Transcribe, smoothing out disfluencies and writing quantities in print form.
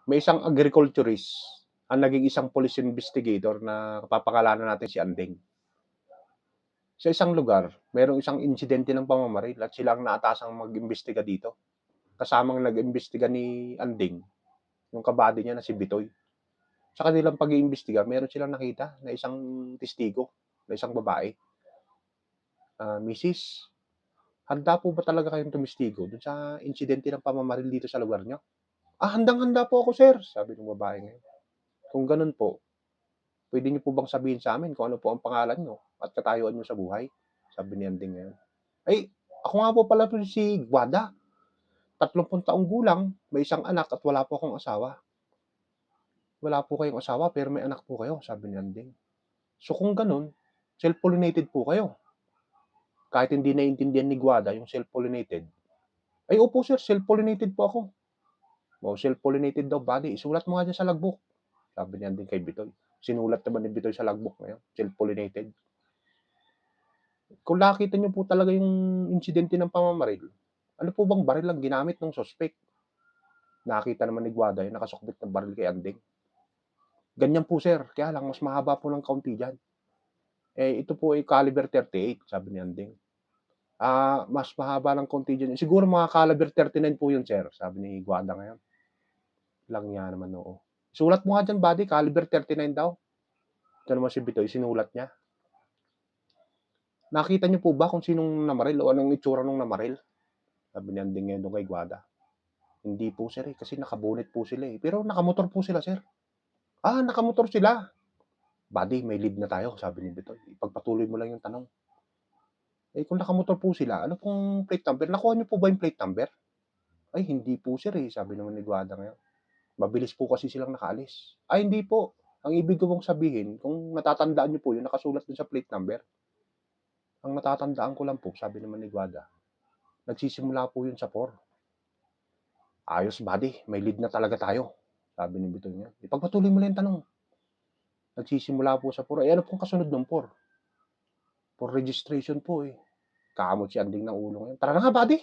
May isang agriculturist ang naging isang police investigator na papangalanan natin si Andeng. Sa isang lugar, merong isang insidente ng pamamaril at sila ang naatasang mag-imbestiga dito. Kasamang nag-imbestiga ni Andeng, yung kabady niya na si Bitoy. Sa kanilang pag-iimbestiga, meron silang nakita na isang testigo, na isang babae. Mrs., handa po ba talaga kayong tumistigo dun sa insidente ng pamamaril dito sa lugar niyo? Handang-handa po ako, sir, sabi ng babae ngayon. Kung ganun po, pwede niyo po bang sabihin sa amin kung ano po ang pangalan niyo at katayuan niyo sa buhay? Sabi ni Anding ngayon. Ay, ako nga po pala po si Guada. 30 taong gulang, may isang anak at wala po akong asawa. Wala po kayong asawa pero may anak po kayo, sabi ni Anding. So kung ganun, self-pollinated po kayo. Kahit hindi naiintindihan ni Guada yung self-pollinated. Ay, opo sir, self-pollinated po ako. O, self-pollinated daw body. Isulat mo nga dyan sa logbook. Sabi niya din kay Bitoy. Sinulat naman ni Bitoy sa logbook ngayon. Self-pollinated. Kung nakita niyo po talaga yung insidente ng pamamaril, ano po bang baril ang ginamit ng suspect? Nakita naman ni Guada yung nakasukbit ng baril kay Andeng. Ganyan po sir, kaya lang mas mahaba po ng kaunti dyan. Ito po ay caliber 38, sabi ni Andeng. Mas mahaba ng kaunti dyan. Siguro mga caliber 39 po yun sir, sabi ni Guada ngayon. Lang niya naman oo. Sulat mo nga dyan, buddy, caliber 39 daw. Ito naman si Bitoy, sinulat niya. Nakita niyo po ba kung sinong namaril o anong itsura nung namaril? Sabi ni Anding ngayon doon kay Guada. Hindi po sir kasi nakabunit po sila Pero nakamotor po sila sir. Nakamotor sila. Buddy, may lead na tayo, sabi ni Bitoy. Ipagpatuloy mo lang yung tanong. Kung nakamotor po sila, ano pong plate number? Nakuha niyo po ba yung plate number? Ay, hindi po sir sabi naman ni Guada ngayon. Mabilis po kasi silang nakaalis. Ay, hindi po. Ang ibig ko pong sabihin, kung natatandaan niyo po yung nakasulat dun sa plate number, ang natatandaan ko lang po, sabi naman ni Guada, nagsisimula po yun sa 4. Ayos, buddy, may lead na talaga tayo, sabi ni Bitoy niya. Ipagpatuloy mo lang yung tanong. Nagsisimula po sa 4. Ano pong kasunod ng 4? For registration po Kamot si Anding ng ulo ngayon. Tara na nga, buddy!